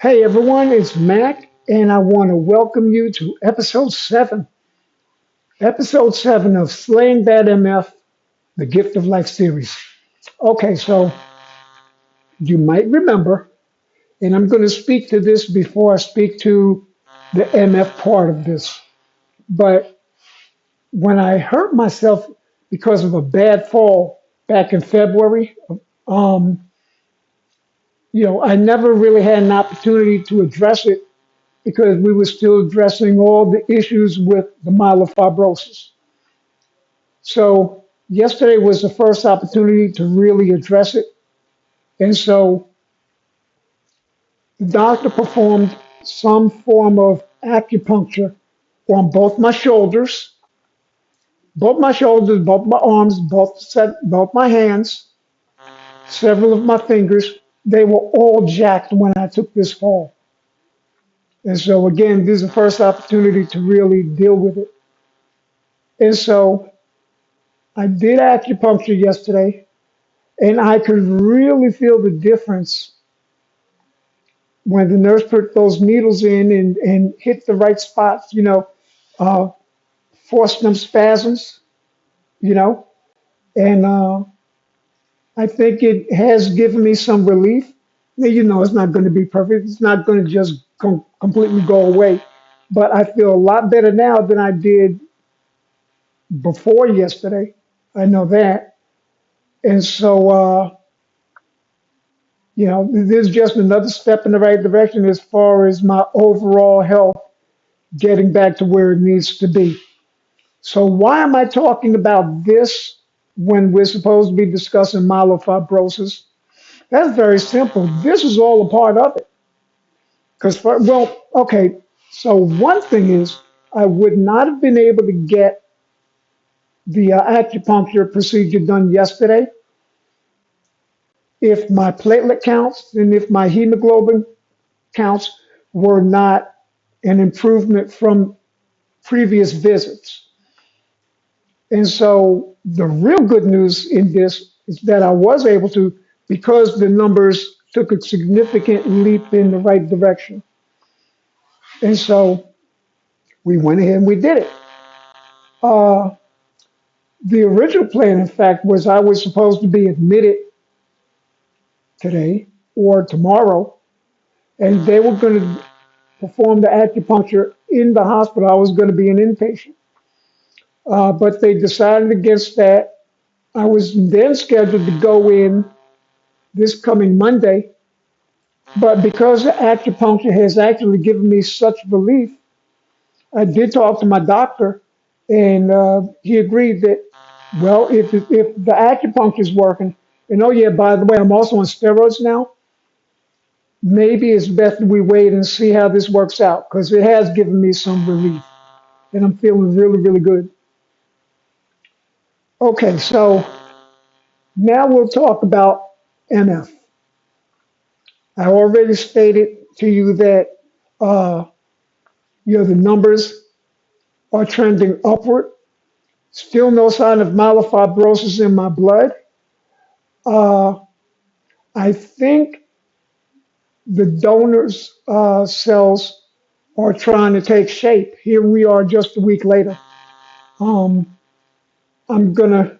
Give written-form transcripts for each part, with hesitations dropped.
Hey everyone, it's Mac, and I want to welcome you to episode 7 of Slaying Bad MF, the Gift of Life series. Okay, so you might remember, and I'm going to speak to this before I speak to the MF part of this. But when I hurt myself because of a bad fall back in February, um, I never really had an opportunity to address it because we were still addressing all the issues with the myelofibrosis. So yesterday was the first opportunity to really address it. And so the doctor performed some form of acupuncture on both my arms, both my hands, several of my fingers. They were all jacked when I took this fall. And so again, this is the first opportunity to really deal with it. And so I did acupuncture yesterday, and I could really feel the difference when the nurse put those needles in and hit the right spots, uh, forced them spasms, you know, and I think it has given me some relief. Now, it's not going to be perfect. It's not going to just completely go away, but I feel a lot better now than I did before yesterday. I know that. And so, this is just another step in the right direction as far as my overall health getting back to where it needs to be. So, why am I talking about this when we're supposed to be discussing myelofibrosis? That's very simple. This is all a part of it. Okay, so one thing is, I would not have been able to get the acupuncture procedure done yesterday if my platelet counts and if my hemoglobin counts were not an improvement from previous visits. And so the real good news in this is that I was able to, because the numbers took a significant leap in the right direction. And so we went ahead and we did it. Uh, the original plan, in fact, was I was supposed to be admitted today or tomorrow, and they were going to perform the acupuncture in the hospital. I was going to be an inpatient. But they decided against that. I was then scheduled to go in this coming Monday, but because acupuncture has actually given me such relief, I did talk to my doctor, and he agreed that, well, if the acupuncture is working, and oh yeah, by the way, I'm also on steroids now. Maybe it's best we wait and see how this works out because it has given me some relief, and I'm feeling really, really good. Okay, so now we'll talk about MF. I already stated to you that uh, the numbers are trending upward. Still no sign of myelofibrosis in my blood. Uh, I think the donors' cells are trying to take shape. Here we are just a week later. Um, I'm going to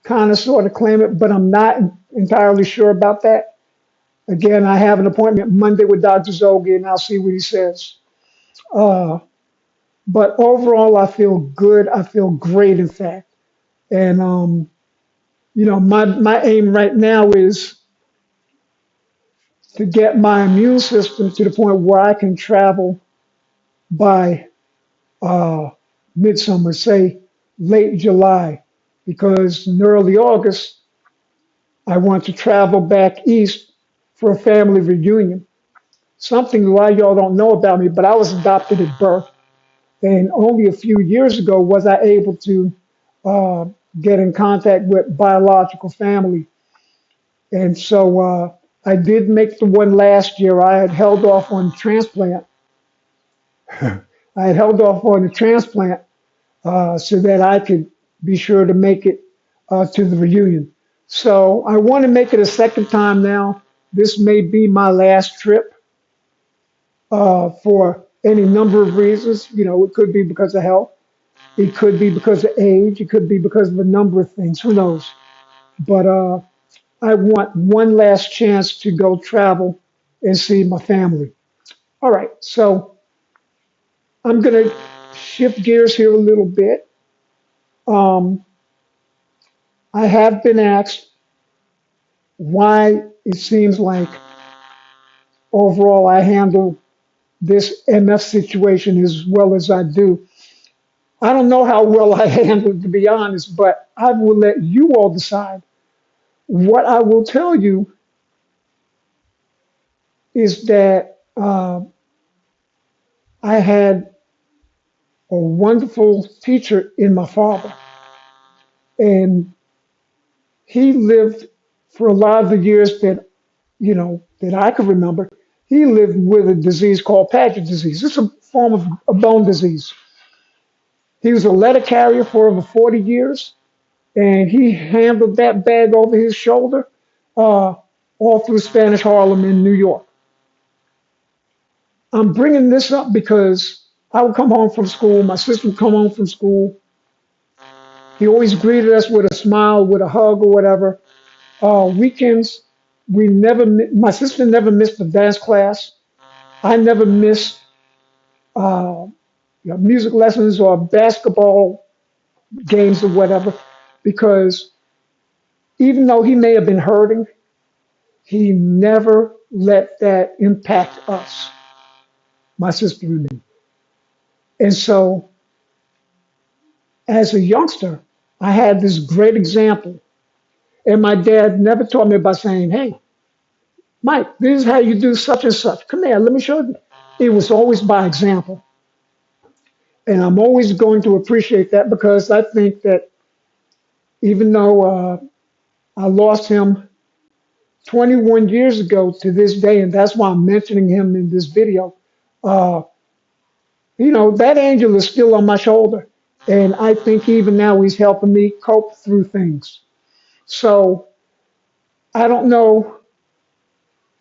kind of sort of claim it, but I'm not entirely sure about that. Again, I have an appointment Monday with Dr. Zogi, and I'll see what he says. Uh, but overall, I feel good. I feel great, in fact. And my aim right now is to get my immune system to the point where I can travel by uh, midsummer, say late July, because in early August, I want to travel back east for a family reunion. Something a lot of y'all don't know about me, but I was adopted at birth. And only a few years ago was I able to uh, get in contact with biological family. And so I did make the one last year. I had held off on transplant. I had held off on the transplant so that I could be sure to make it to the reunion. So I want to make it a second time now. This may be my last trip. for any number of reasons. You know, it could be because of health, it could be because of age, it could be because of a number of things. Who knows? But I want one last chance to go travel and see my family. All right, so I'm going to shift gears here a little bit. Um, I have been asked why it seems like overall I handle this MF situation as well as I do. I don't know how well I handle it, to be honest, but I will let you all decide. What I will tell you is that I had a wonderful teacher in my father, and he lived for a lot of the years that that I could remember. He lived with a disease called Paget disease. It's a form of a bone disease. He was a letter carrier for over 40 years, and he handled that bag over his shoulder uh, all through Spanish Harlem in New York. I'm bringing this up because I would come home from school, my sister would come home from school. He always greeted us with a smile, with a hug, or whatever. Weekends, my sister never missed a dance class. I never missed uh, music lessons or basketball games or whatever, because even though he may have been hurting, he never let that impact us, my sister and me. And so, as a youngster, I had this great example. And my dad never taught me by saying, hey, Mike, this is how you do such and such. Come here, let me show you. It was always by example. And I'm always going to appreciate that because I think that even though I lost him 21 years ago to this day, and that's why I'm mentioning him in this video, uh, that angel is still on my shoulder. And I think even now he's helping me cope through things. So I don't know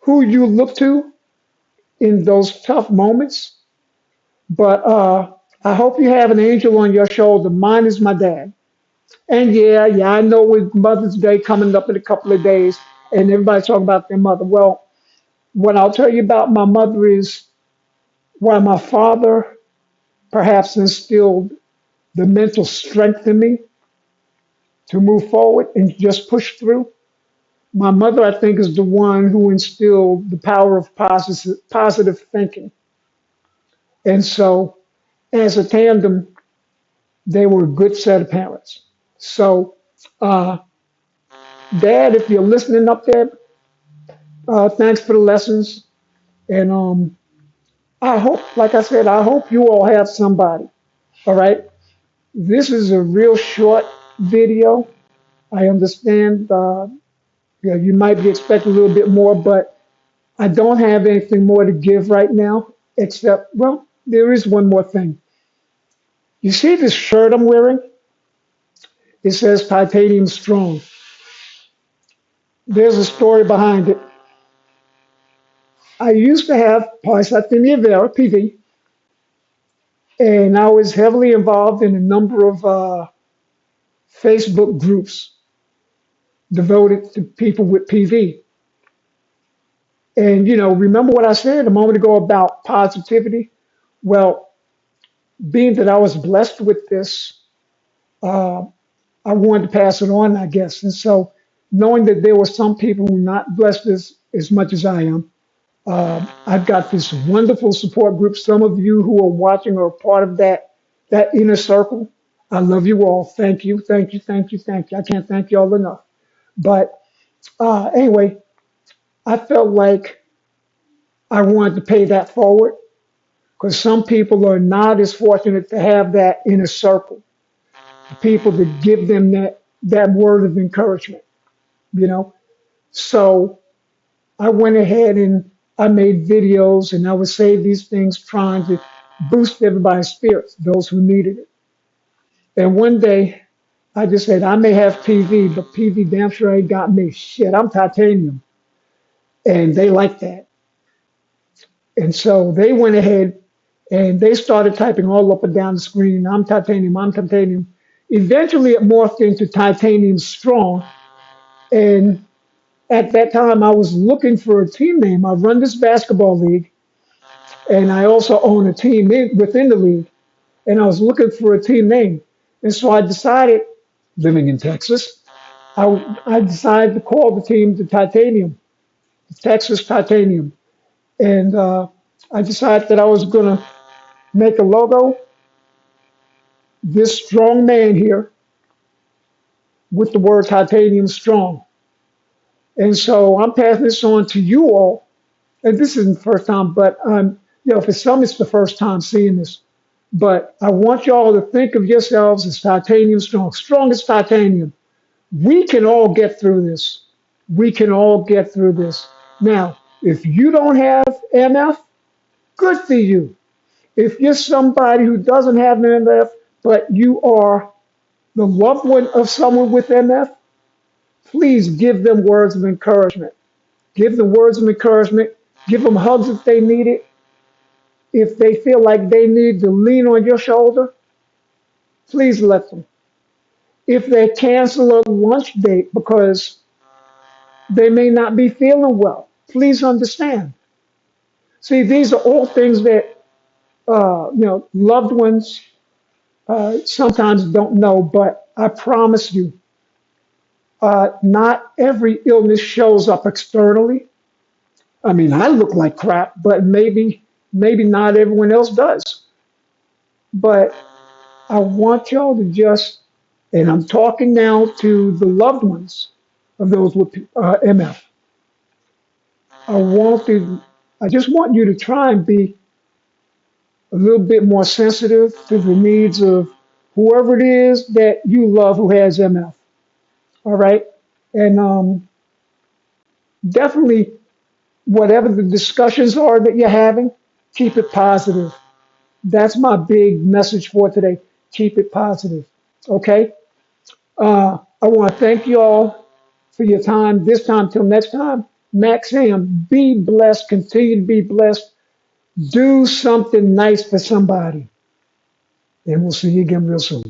who you look to in those tough moments, but I hope you have an angel on your shoulder. Mine is my dad. And yeah, I know with Mother's Day coming up in a couple of days, and everybody's talking about their mother. Well, what I'll tell you about my mother is while my father perhaps instilled the mental strength in me to move forward and just push through, my mother, I think, is the one who instilled the power of positive thinking. And so, as a tandem, they were a good set of parents. So, uh, Dad, if you're listening up there, thanks for the lessons. And I hope, like I said, I hope you all have somebody. All right. This is a real short video. I understand you might be expecting a little bit more, but I don't have anything more to give right now, except, well, there is one more thing. You see this shirt I'm wearing? It says Titanium Strong. There's a story behind it. I used to have polycythemia vera, PV, and I was heavily involved in a number of Facebook groups devoted to people with PV. And, remember what I said a moment ago about positivity? Well, being that I was blessed with this, uh, I wanted to pass it on, I guess. And so, knowing that there were some people who were not blessed as much as I am, I've got this wonderful support group. Some of you who are watching are part of that inner circle. I love you all. Thank you, thank you, thank you, thank you. I can't thank you all enough. But anyway, I felt like I wanted to pay that forward because some people are not as fortunate to have that inner circle, the people that give them that word of encouragement, you know. So I went ahead and I made videos and I would say these things trying to boost everybody's spirits, those who needed it. And one day I just said, I may have PV, but PV damn sure ain't got me. Shit, I'm titanium. And they like that. And so they went ahead and they started typing all up and down the screen. I'm titanium, I'm titanium. Eventually, it morphed into titanium strong. And at that time, I was looking for a team name. I run this basketball league, and I also own a team within the league. And I was looking for a team name. And so I decided, living in Texas, I decided to call the team the Titanium, the Texas Titanium. And I decided that I was going to make a logo, this strong man here, with the word titanium strong. And so I'm passing this on to you all. And this isn't the first time, but for some it's the first time seeing this. But I want y'all to think of yourselves as titanium strong, strong as titanium. We can all get through this. We can all get through this. Now, if you don't have MF, good for you. If you're somebody who doesn't have MF, but you are the loved one of someone with MF, please give them words of encouragement. Give them words of encouragement. Give them hugs if they need it. If they feel like they need to lean on your shoulder, please let them. If they cancel a lunch date because they may not be feeling well, please understand. See, these are all things that loved ones sometimes don't know, but I promise you, not every illness shows up externally. I mean, I look like crap, but maybe not everyone else does. But I want y'all to just, and I'm talking now to the loved ones of those with MF. I want to, I just want you to try and be a little bit more sensitive to the needs of whoever it is that you love who has MF. All right, and definitely whatever the discussions are that you're having, keep it positive. That's my big message for today. Keep it positive. Okay. I want to thank you all for your time. This time till next time. Max Ham, be blessed. Continue to be blessed. Do something nice for somebody. And we'll see you again real soon.